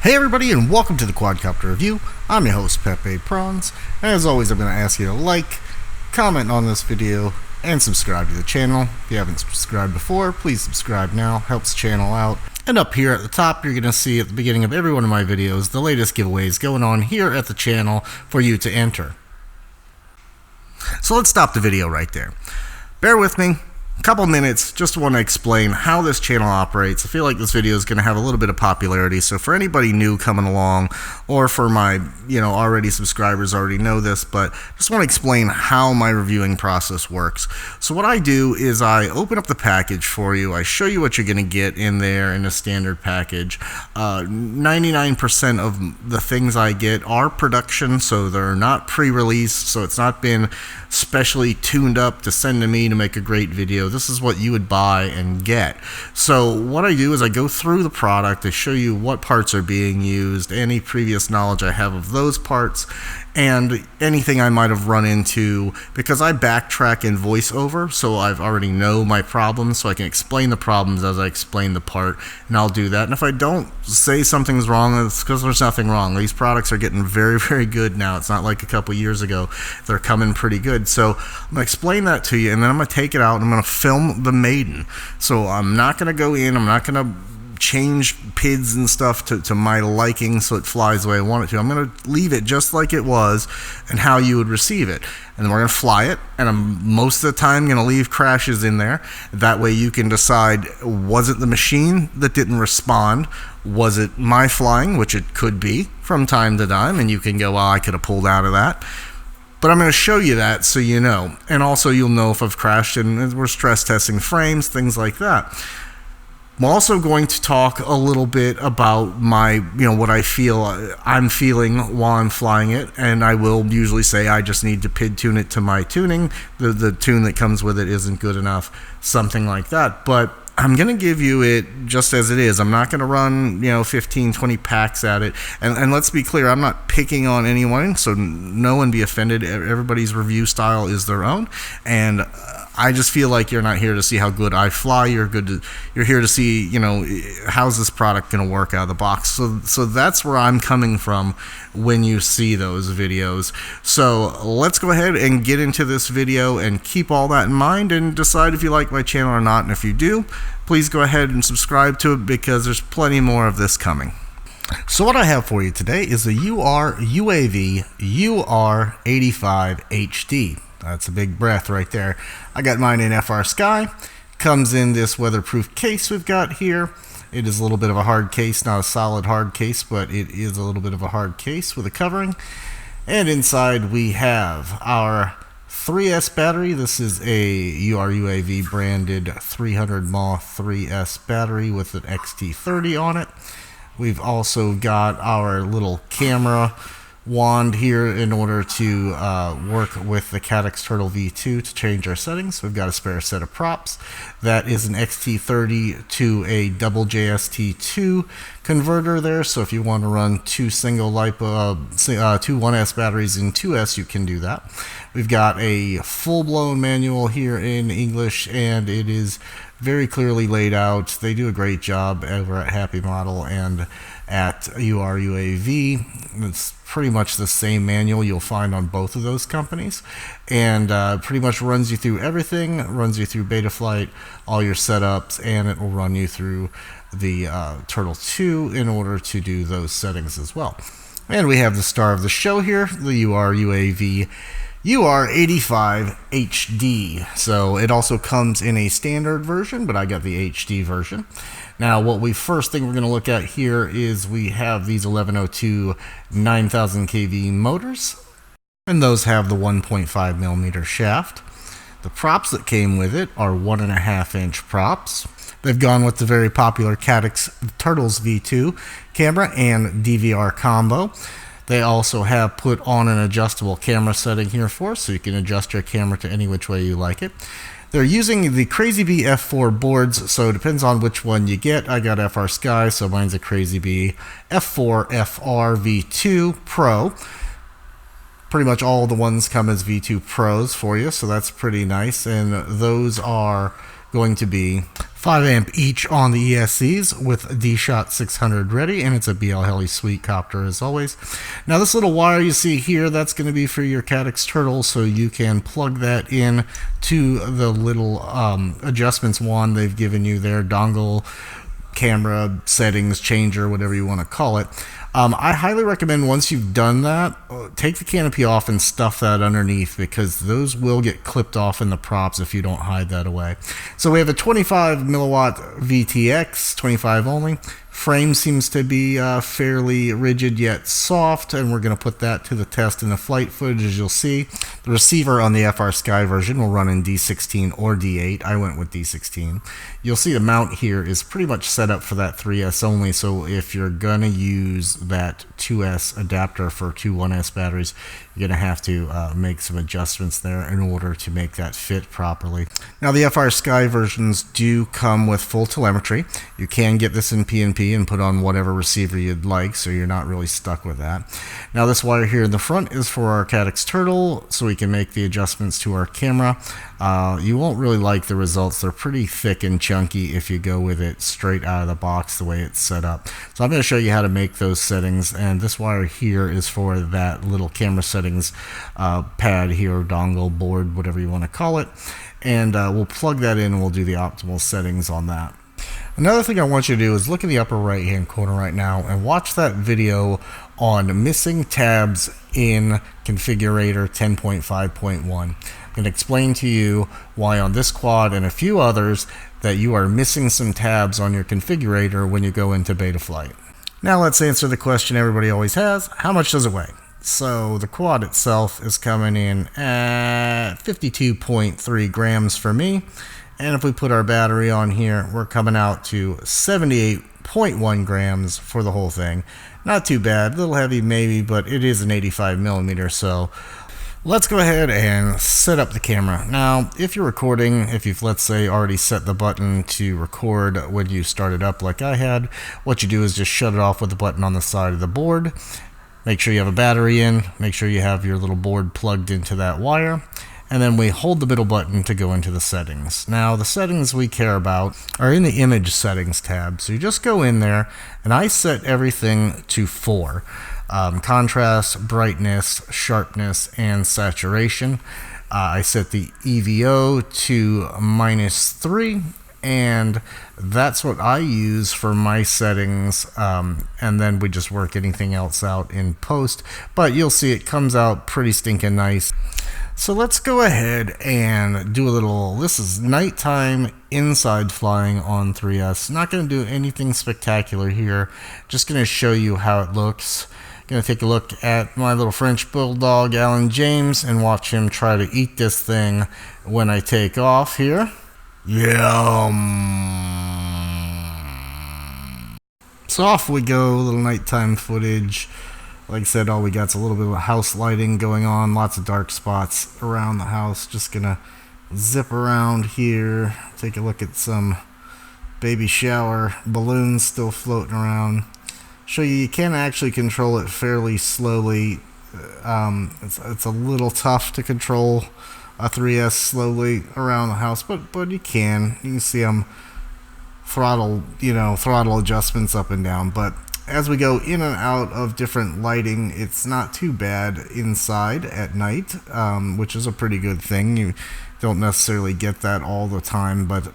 Hey everybody, and welcome to the Quadcopter Review. I'm your host, Pepe Prawns. As always, I'm going to ask you to like, comment on this video, and subscribe to the channel. If you haven't subscribed before, please subscribe now. Helps the channel out. And up here at the top, you're going to see at the beginning of every one of my videos the latest giveaways going on here at the channel for you to enter. So let's stop the video right there. Bear with me. A couple minutes, just want to explain how this channel operates. I feel like this video is going to have a little bit of popularity, so for anybody new coming along, or for my, already subscribers already know this, but just want to explain how my reviewing process works. So what I do is I open up the package for you, I show you what you're going to get in there in a standard package. 99% of the things I get are production, so they're not pre-released, so it's not been specially tuned up to send to me to make a great video. This is what you would buy and get. So what I do is I go through the product, I show you what parts are being used, any previous knowledge I have of those parts, and anything I might have run into, because I backtrack in voiceover, so I've already know my problems, so I can explain the problems as I explain the part, and I'll do that. And if I don't say something's wrong, it's because there's nothing wrong. These products are getting very, very good now. It's not like a couple years ago. They're coming pretty good. So I'm going to explain that to you, and then I'm going to take it out, and I'm going to film the maiden. So I'm not going to go in, I'm not going to change PIDs and stuff to my liking so it flies the way I want it to. I'm going to leave it just like it was and how you would receive it. And then we're going to fly it, and I'm most of the time going to leave crashes in there. That way you can decide, was it the machine that didn't respond? Was it my flying, which it could be from time to time, and you can go, well, I could have pulled out of that. But I'm going to show you that so you know. And also you'll know if I've crashed, and we're stress testing frames, things like that. I'm also going to talk a little bit about my, what I feel I'm feeling while I'm flying it, and I will usually say I just need to PID tune it to my tuning. The tune that comes with it isn't good enough, something like that. But I'm going to give you it just as it is. I'm not going to run, 15, 20 packs at it. And let's be clear, I'm not picking on anyone, so no one be offended. Everybody's review style is their own. And I just feel like you're not here to see how good I fly. You're here to see, how's this product going to work out of the box. So that's where I'm coming from when you see those videos. So let's go ahead and get into this video and keep all that in mind and decide if you like my channel or not. And if you do, please go ahead and subscribe to it, because there's plenty more of this coming. So what I have for you today is the URUAV UR85 HD. That's a big breath right there. I got mine in FR Sky. Comes in this weatherproof case we've got here. It is a little bit of a hard case, not a solid hard case, but it is a little bit of a hard case with a covering. And inside we have our 3S battery. This is a URUAV branded 300 mAh 3S battery with an XT30 on it. We've also got our little camera wand here in order to work with the Caddx Turtle V2 to change our settings. We've got a spare set of props. That is an XT30 to a double JST2 converter there, so if you want to run two 1S batteries in 2S, you can do that. We've got a full-blown manual here in English, and it is very clearly laid out. They do a great job over at Happy Model and at URUAV. It's pretty much the same manual you'll find on both of those companies, and pretty much runs you through everything. Runs you through Betaflight, all your setups, and it will run you through the Turtle 2 in order to do those settings as well. And we have the star of the show here, the URUAV UR85 HD. So it also comes in a standard version, but I got the HD version. Now, first thing we're going to look at here is we have these 1102 9000 kV motors, and those have the 1.5 millimeter shaft. The props that came with it are 1.5 inch props. They've gone with the very popular Caddx Turtles V2 camera and DVR combo. They also have put on an adjustable camera setting here for us, so you can adjust your camera to any which way you like it. They're using the Crazy Bee F4 boards, so it depends on which one you get. I got FR Sky, so mine's a Crazy Bee F4 FR V2 Pro. Pretty much all the ones come as V2 Pros for you, so that's pretty nice. And those are going to be 5 amp each on the ESCs with D-Shot 600 ready, and it's a BL Heli Sweet Copter as always. Now this little wire you see here, that's going to be for your Caddx Turtle, so you can plug that in to the little adjustments wand they've given you there, dongle, camera, settings, changer, whatever you want to call it. I highly recommend once you've done that, take the canopy off and stuff that underneath, because those will get clipped off in the props if you don't hide that away. So we have a 25 milliwatt VTX, 25 only. Frame seems to be fairly rigid yet soft, and we're going to put that to the test in the flight footage. As you'll see, the receiver on the FR Sky version will run in D16 or D8. I went with D16. You'll see the mount here is pretty much set up for that 3S only, so if you're going to use that 2S adapter for two 1S batteries, you're going to have to make some adjustments there in order to make that fit properly. Now the FR Sky versions do come with full telemetry. You can get this in PNP and put on whatever receiver you'd like, so you're not really stuck with that. Now this wire here in the front is for our Caddx Turtle, so we can make the adjustments to our camera. You won't really like the results. They're pretty thick and chunky if you go with it straight out of the box the way it's set up. So I'm going to show you how to make those settings, and this wire here is for that little camera settings pad here, dongle, board, whatever you want to call it, and we'll plug that in and we'll do the optimal settings on that. Another thing I want you to do is look in the upper right hand corner right now and watch that video on missing tabs in configurator 10.5.1. I'm going to explain to you why on this quad and a few others that you are missing some tabs on your configurator when you go into beta flight. Now let's answer the question everybody always has: how much does it weigh? So the quad itself is coming in at 52.3 grams for me. And if we put our battery on here, we're coming out to 78.1 grams for the whole thing. Not too bad, a little heavy maybe, but it is an 85 millimeter, so let's go ahead and set up the camera. Now, if you're recording, if you've, let's say, already set the button to record when you start it up like I had, what you do is just shut it off with the button on the side of the board. Make sure you have a battery in, make sure you have your little board plugged into that wire, and then we hold the middle button to go into the settings. Now, the settings we care about are in the image settings tab. So you just go in there, and I set everything to 4. Contrast, brightness, sharpness, and saturation. I set the EVO to -3, and that's what I use for my settings, and then we just work anything else out in post. But you'll see it comes out pretty stinking nice. So let's go ahead and do a little, this is nighttime inside flying on 3S. Not going to do anything spectacular here, just going to show you how it looks. Going to take a look at my little French bulldog Alan James and watch him try to eat this thing when I take off here. Yum. So off we go, a little nighttime footage. Like I said, all we got is a little bit of house lighting going on, lots of dark spots around the house. Just gonna zip around here, take a look at some baby shower balloons still floating around. Show you can actually control it fairly slowly. It's a little tough to control a 3S slowly around the house, but you can. You can see them throttle adjustments up and down, but as we go in and out of different lighting, it's not too bad inside at night, which is a pretty good thing. You don't necessarily get that all the time, but a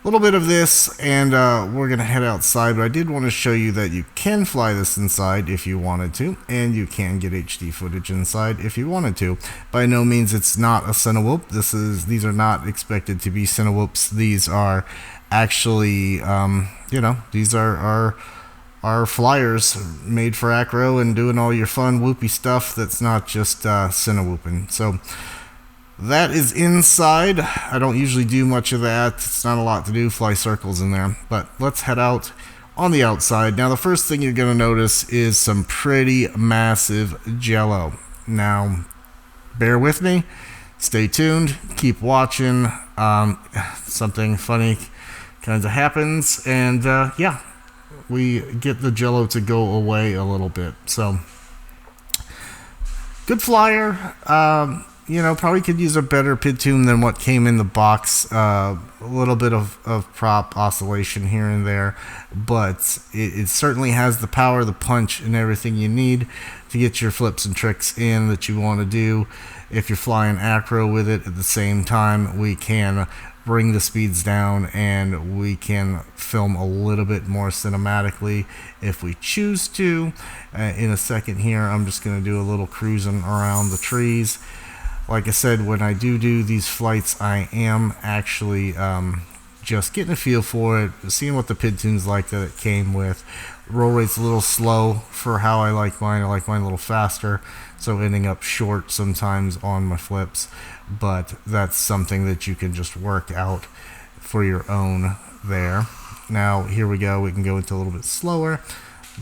little bit of this, and we're going to head outside. But I did want to show you that you can fly this inside if you wanted to, and you can get HD footage inside if you wanted to. By no means it's not a Cinewhoop. These are not expected to be Cinewhoops. These are actually, these are flyers made for acro and doing all your fun whoopy stuff that's not just cinewhooping. So that is inside. I don't usually do much of that. It's not a lot to do, fly circles in there. But let's head out on the outside. Now the first thing you're going to notice is some pretty massive jello. Now bear with me, stay tuned, keep watching. Something funny kind of happens, and yeah, we get the jello to go away a little bit. So good flyer. you know, probably could use a better PID tune than what came in the box. A little bit of prop oscillation here and there, but it certainly has the power, the punch, and everything you need to get your flips and tricks in that you want to do. If you're flying acro with it at the same time, we can bring the speeds down and we can film a little bit more cinematically if we choose to. In a second here, I'm just going to do a little cruising around the trees. Like I said, when I do these flights, I am actually just getting a feel for it, seeing what the PID tune's like that it came with. Roll rate's a little slow for how I like mine. I like mine a little faster, so ending up short sometimes on my flips. But that's something that you can just work out for your own there. Now here we go. We can go into a little bit slower.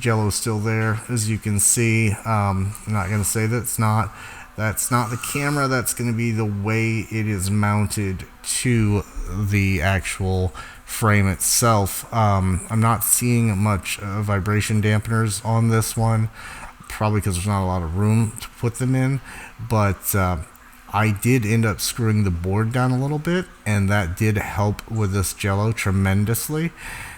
Jello's still there, as you can see. I'm not going to say that's not the camera. That's going to be the way it is mounted to the actual frame itself. I'm not seeing much vibration dampeners on this one, probably because there's not a lot of room to put them in, but I did end up screwing the board down a little bit, and that did help with this Jello tremendously.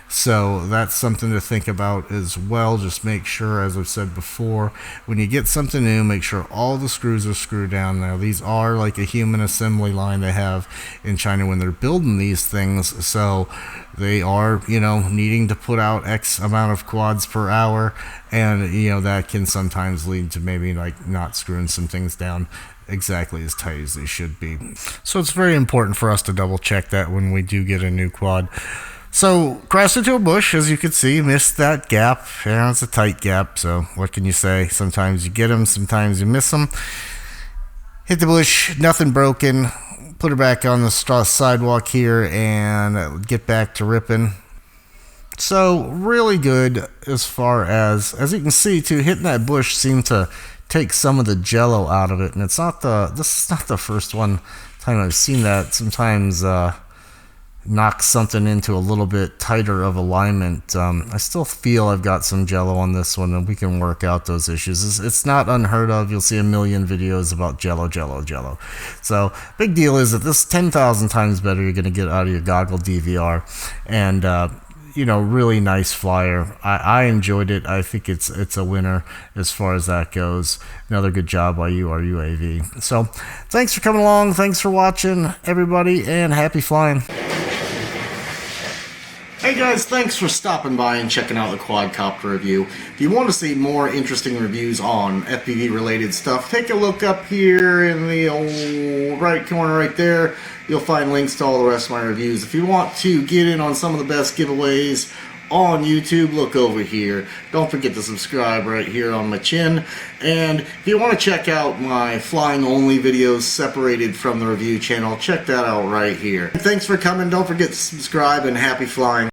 So that's something to think about as well. Just make sure, as I've said before, when you get something new, make sure all the screws are screwed down. Now, these are like a human assembly line they have in China when they're building these things. So they are, you know, needing to put out X amount of quads per hour. And, you know, that can sometimes lead to maybe like not screwing some things down exactly as tight as they should be. So it's very important for us to double check that when we do get a new quad. So, crashed into a bush, as you can see, missed that gap. Yeah, it's a tight gap, so what can you say? Sometimes you get them, sometimes you miss them. Hit the bush, nothing broken. Put her back on the sidewalk here and get back to ripping. So, really good as far as you can see, too, hitting that bush seemed to take some of the Jello out of it. And this is not the first time I've seen that. Sometimes, knock something into a little bit tighter of alignment. I still feel I've got some Jello on this one, and we can work out those issues. It's not unheard of. You'll see a million videos about Jello. So big deal is that this is 10,000 times better you're going to get out of your goggle DVR, and you know, really nice flyer. I enjoyed it. I think it's a winner as far as that goes. Another good job by URUAV. So thanks for coming along. Thanks for watching, everybody, and happy flying. Hey guys, thanks for stopping by and checking out the Quadcopter review. If you want to see more interesting reviews on FPV related stuff, take a look up here in the old right corner right there. You'll find links to all the rest of my reviews. If you want to get in on some of the best giveaways on YouTube, look over here. Don't forget to subscribe right here on my chin. And if you want to check out my flying only videos separated from the review channel, check that out right here. Thanks for coming. Don't forget to subscribe, and happy flying.